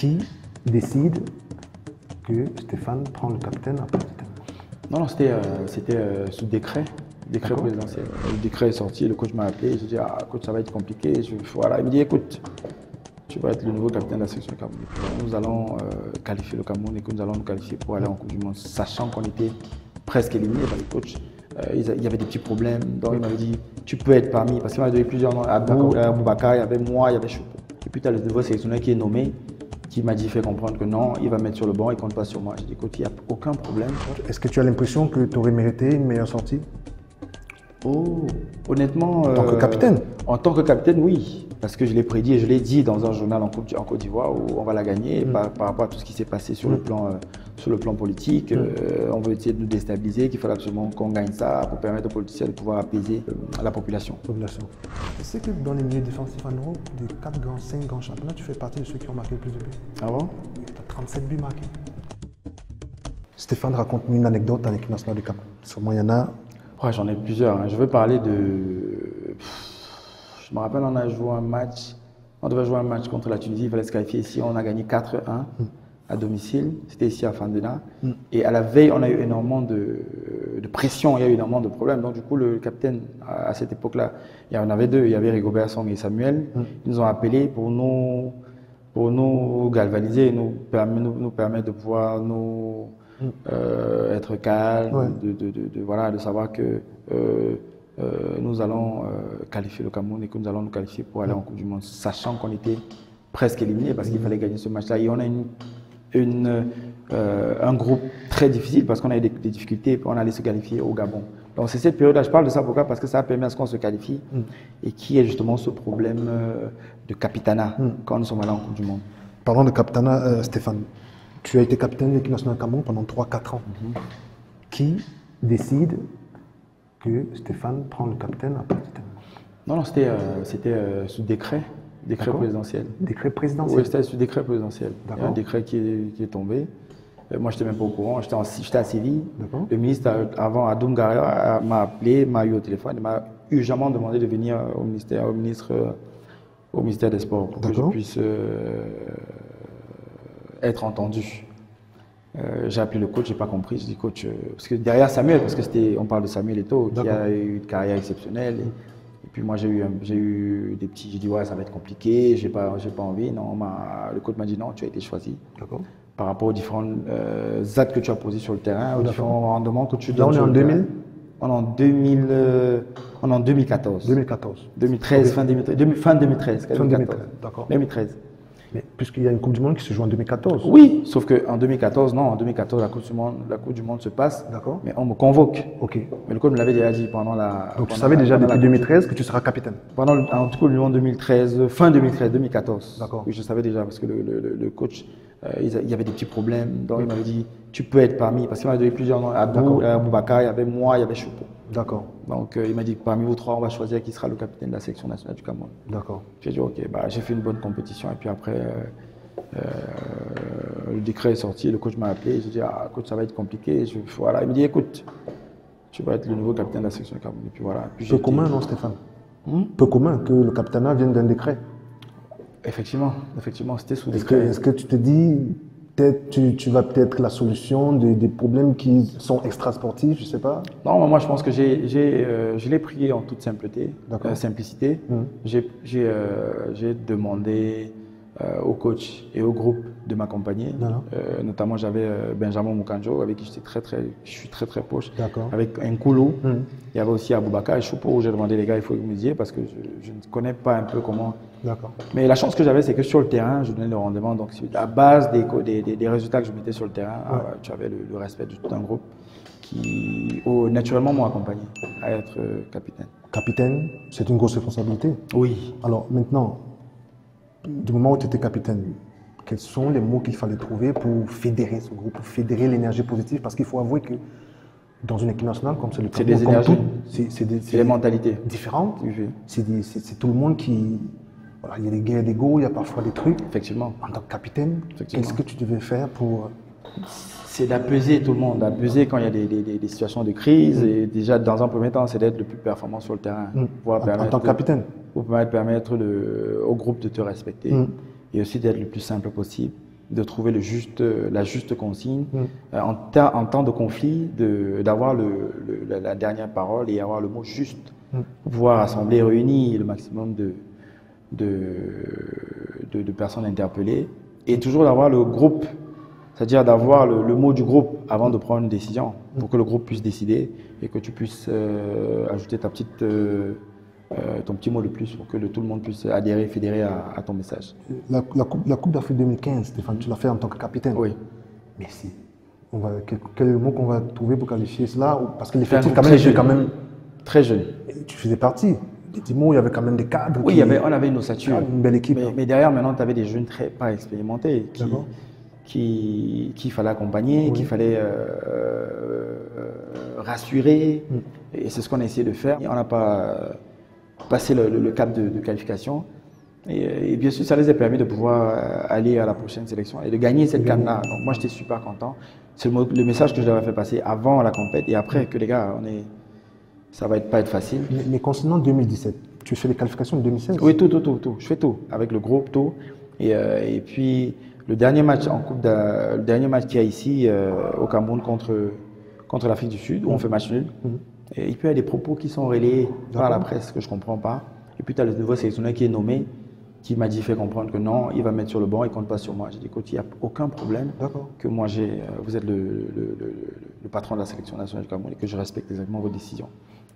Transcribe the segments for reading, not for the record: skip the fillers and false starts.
Qui décide que Stéphane prend le capitaine après le terme? Non, c'était sous décret présidentiel. Le décret est sorti, le coach m'a appelé, j'ai dit ah, coach, ça va être compliqué. Voilà, il me dit écoute, tu vas être le nouveau capitaine de la sélection Cameroun. Nous allons qualifier le Cameroun et que nous allons nous qualifier pour aller en Coupe du Monde, sachant qu'on était presque éliminé par les coachs. Il y avait des petits problèmes, donc il m'avait dit tu peux être parmi, parce qu'il m'avait donné plusieurs noms, Aboubakar, il y avait moi, il y avait Choupo. Et puis tu as le nouveau sélectionneur qui est nommé, qui m'a dit, fait comprendre que non, il va mettre sur le banc, il ne compte pas sur moi. J'ai dit, écoute, il n'y a aucun problème. Est-ce que tu as l'impression que tu aurais mérité une meilleure sortie? Oh, honnêtement. En tant que capitaine? En tant que capitaine, oui. Parce que je l'ai prédit et je l'ai dit dans un journal en Côte d'Ivoire où on va la gagner par rapport à tout ce qui s'est passé sur le plan politique. On veut essayer de nous déstabiliser, qu'il fallait absolument qu'on gagne ça pour permettre aux politiciens de pouvoir apaiser la population. Tu sais que dans les milieux défensifs en Europe, des 4 grands, 5 grands championnats, tu fais partie de ceux qui ont marqué le plus de buts. Ah bon? Tu as 37 buts marqués. Stéphane, raconte-nous une anecdote en équipe nationale du Cameroun. Sûrement, il y en a. Ouais, j'en ai plusieurs. Hein. Je veux parler de. Je me rappelle, on a joué un match. On devait jouer un match contre la Tunisie. Il fallait se qualifier ici. On a gagné 4-1 à domicile. C'était ici à Fandena. Et à la veille, on a eu énormément de pression. Il y a eu énormément de problèmes. Donc, du coup, le capitaine, à cette époque-là, il y en avait deux. Il y avait Rigobert Song et Samuel. Ils nous ont appelés pour nous galvaniser et nous permettre de pouvoir être calme, de savoir que nous allons qualifier le Cameroun et que nous allons nous qualifier pour aller en Coupe du Monde, sachant qu'on était presque éliminé parce qu'il fallait gagner ce match-là. Et on a un groupe très difficile parce qu'on a eu des difficultés et on allait se qualifier au Gabon. Donc c'est cette période-là, je parle de ça pourquoi? Parce que ça a permis à ce qu'on se qualifie et qui est justement ce problème de capitanat quand nous sommes allés en Coupe du Monde. Parlons de capitanat, Stéphane. Tu as été capitaine de l'équipe nationale Cameroun pendant 3-4 ans. Qui décide que Stéphane prend le capitaine après le terme? Non, c'était sous décret présidentiel. Décret présidentiel? Oui, c'était sous décret présidentiel. Il y a un décret qui est tombé. Moi, je n'étais même pas au courant. J'étais à Séville. Le ministre, avant, Adoum Garia, m'a appelé, m'a eu au téléphone. Il m'a urgemment demandé de venir au ministère des Sports pour que je puisse être entendu. J'ai appelé le coach, j'ai pas compris. Je dis coach, parce que derrière Samuel, parce que on parle de Samuel Eto'o qui a eu une carrière exceptionnelle. Et puis moi j'ai eu des petits, j'ai dit ouais ça va être compliqué, j'ai pas envie. Non, le coach m'a dit non, tu as été choisi. Par rapport aux différents actes que tu as posés sur le terrain, aux différents rendements que tu donnes. Là on est en 2000. On est en 2014. 2013, fin 2013. Fin 2013, d'accord. 2013. Mais puisqu'il y a une Coupe du Monde qui se joue en 2014. Oui, sauf qu'en 2014, non, en 2014, la Coupe du Monde se passe, mais on me convoque. Mais le coach me l'avait déjà dit pendant la... Donc tu savais déjà depuis 2013 que tu seras capitaine? En tout cas, le 2013, fin 2013, 2014. D'accord. Oui, je savais déjà parce que le coach, il y avait des petits problèmes. Donc il m'avait dit, tu peux être parmi, parce qu'il m'avait donné plusieurs noms. Aboubakar, il y avait moi, il y avait Choupo. D'accord. Donc il m'a dit, parmi vous trois, on va choisir qui sera le capitaine de la sélection nationale du Cameroun. D'accord. J'ai dit, ok, j'ai fait une bonne compétition. Et puis après, le décret est sorti, le coach m'a appelé. J'ai dit, ah, coach, ça va être compliqué. Voilà. Il me dit, écoute, tu vas être le nouveau capitaine de la sélection du Cameroun. Et puis voilà. Peu commun, non, Stéphane? Peu commun que le capitanat vienne d'un décret. Effectivement, c'était sous décret. Est-ce que tu te dis, tu vas peut-être la solution des problèmes qui sont extrasportifs, je ne sais pas? Non, moi je pense que je l'ai prié en toute simplicité. J'ai demandé au coach et au groupe de m'accompagner. Notamment j'avais Benjamin Moukanjo avec qui je suis très proche. Avec Nkoulou. Il y avait aussi Aboubakar et Choupo où j'ai demandé les gars, il faut que vous me disiez parce que je ne connais pas un peu comment. Mais la chance que j'avais, c'est que sur le terrain, je donnais le rendement. Donc à base des résultats que je mettais sur le terrain, tu avais le respect de tout un groupe qui naturellement m'ont accompagné à être capitaine. Capitaine, c'est une grosse responsabilité. Oui. Alors maintenant, du moment où tu étais capitaine, quels sont les mots qu'il fallait trouver pour fédérer ce groupe, pour fédérer l'énergie positive? Parce qu'il faut avouer que dans une équipe nationale comme c'est le Cameroun, c'est des énergies, c'est des mentalités différentes. C'est tout le monde qui... Voilà, il y a des guerres d'ego, il y a parfois des trucs. Effectivement. En tant que capitaine, qu'est-ce que tu devais faire pour... C'est d'apaiser tout le monde, d'apaiser quand il y a des situations de crise. Et déjà, dans un premier temps, c'est d'être le plus performant sur le terrain. En tant que capitaine? Pour permettre au groupe de te respecter et aussi d'être le plus simple possible. de trouver la juste consigne. En temps de conflit, d'avoir la dernière parole et avoir le mot juste. Pouvoir rassembler, réunir le maximum de personnes interpellées. Et toujours d'avoir le groupe, c'est-à-dire d'avoir le mot du groupe avant de prendre une décision, pour que le groupe puisse décider et que tu puisses ajouter ton petit mot de plus pour que tout le monde puisse adhérer, fédérer à ton message. La Coupe d'Afrique 2015, Stéphane, tu l'as fait en tant que capitaine. Oui. Merci. Quel est le mot qu'on va trouver pour qualifier cela? Parce que l'effectif, quand même très jeune. Tu faisais partie. Dis-moi, il y avait quand même des cadres. Oui, on avait une ossature. Une belle équipe. Mais derrière, maintenant, tu avais des jeunes pas expérimentés qu'il fallait accompagner, qu'il fallait rassurer. Et c'est ce qu'on a essayé de faire. On n'a pas passé le cap de qualification. Et bien sûr, ça les a permis de pouvoir aller à la prochaine sélection et de gagner cette canne-là. Donc moi, j'étais super content. C'est le message que je leur ai fait passer avant la compète et après que les gars, ça va pas être facile. Mais concernant 2017, tu fais les qualifications de 2016? Oui, tout. Je fais tout, avec le groupe, tout. Et puis, le dernier match en Coupe le dernier match qu'il y a ici au Cameroun contre l'Afrique du Sud, où on fait match nul. Et puis, il y a des propos qui sont relayés par la presse que je ne comprends pas. Et puis, tu as le nouveau sélectionneur qui est nommé, qui m'a dit, fait comprendre que non, il va me mettre sur le banc, il ne compte pas sur moi. J'ai dit, écoute, il n'y a aucun problème que moi, vous êtes le patron de la sélection nationale du Cameroun et que je respecte exactement vos décisions.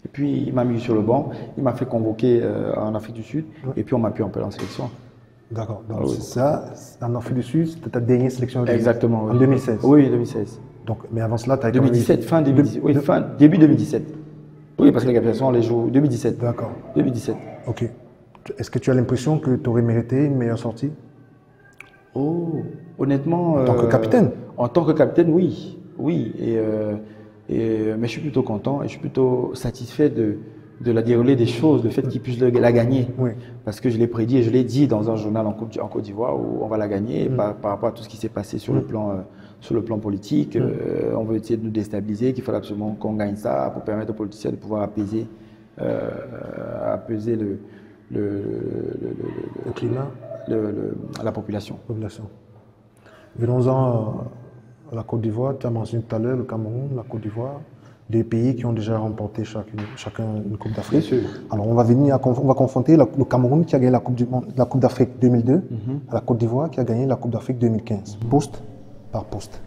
Et puis, il m'a mis sur le banc, il m'a fait convoquer en Afrique du Sud, et puis on m'a pu appeler en sélection. D'accord. Donc, c'est ça, en Afrique du Sud, c'était ta dernière sélection? Exactement. En 2016? Oui, 2016. Donc, mais avant cela, tu as 2017, fin 2017. Oui, début 2017. Oui, parce que les qualifications, les jours 2017. D'accord. 2017. Ok. Est-ce que tu as l'impression que tu aurais mérité une meilleure sortie? Oh, honnêtement. En tant que capitaine? En tant que capitaine, oui. Oui. Mais je suis plutôt content et je suis plutôt satisfait de la déroulée des choses, le fait qu'ils puissent la gagner. Oui. Parce que je l'ai prédit et je l'ai dit dans un journal en Côte d'Ivoire où on va la gagner par rapport à tout ce qui s'est passé sur le plan politique. On veut essayer de nous déstabiliser, qu'il fallait absolument qu'on gagne ça pour permettre aux politiciens de pouvoir apaiser le climat, la population. Venons-en à la Côte d'Ivoire. Tu as mentionné tout à l'heure le Cameroun, la Côte d'Ivoire, deux pays qui ont déjà remporté chacun une Coupe d'Afrique. Alors on va confronter le Cameroun qui a gagné la Coupe d'Afrique 2002 à la Côte d'Ivoire qui a gagné la Coupe d'Afrique 2015, poste par poste.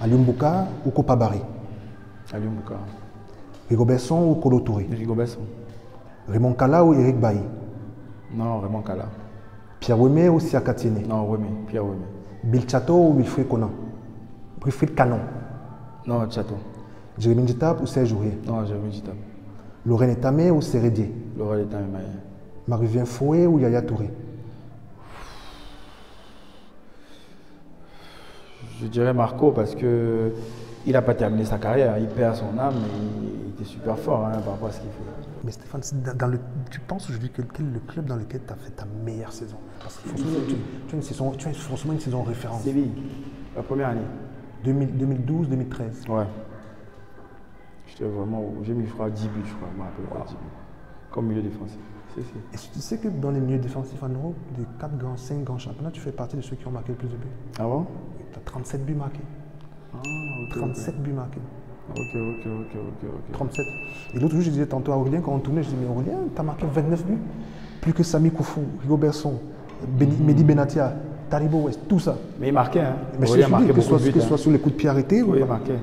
Aliou Mbouka ou Kopa Barry? Aliou Mbouka. Rigobert ou Kolo Touré? Rigobert. Raymond Kala ou Eric Bailly? Non, Raymond Kala. Pierre Wemé ou Siaka Tiene? Non, Pierre Wemé. Bill Chateau ou Wilfried Conan? Wilfried Canon? Non, Chateau. Jérémy Djitab ou Serge Aurier? Non, Jérémy Djitab. Laurent Etamé ou Sérédier? Laurent Etamé. Marie-Vien Foué ou Yaya Touré? Je dirais Marco parce que il n'a pas terminé sa carrière, il perd son âme, mais il était super fort par rapport à ce qu'il fait. Mais Stéphane, tu penses aujourd'hui quel est le club dans lequel tu as fait ta meilleure saison? Parce que tu as forcément une saison référence. Séville, la première année. 2012-2013. Ouais. J'ai mis, je crois, 10 buts, je crois, je me rappelle pas, 10 buts. Comme milieu défensif. Est-ce que tu sais que dans les milieux défensifs en Europe, des 5 grands championnats, tu fais partie de ceux qui ont marqué le plus de buts? Ah bon? Tu as 37 buts marqués. Ah, okay, 37 buts marqués. Ok. 37. Et l'autre jour, je disais tantôt à Aurélien, quand on tournait, je disais, mais Aurélien, tu as marqué 29 buts. Plus que Sami Koufou, Rigobert, Mehdi Benatia, Taribo West, tout ça. Mais il marquait, hein? Mais Aurélien marquait beaucoup de buts. Que ce soit sur les coups de pied arrêtés. Oui, il marquait.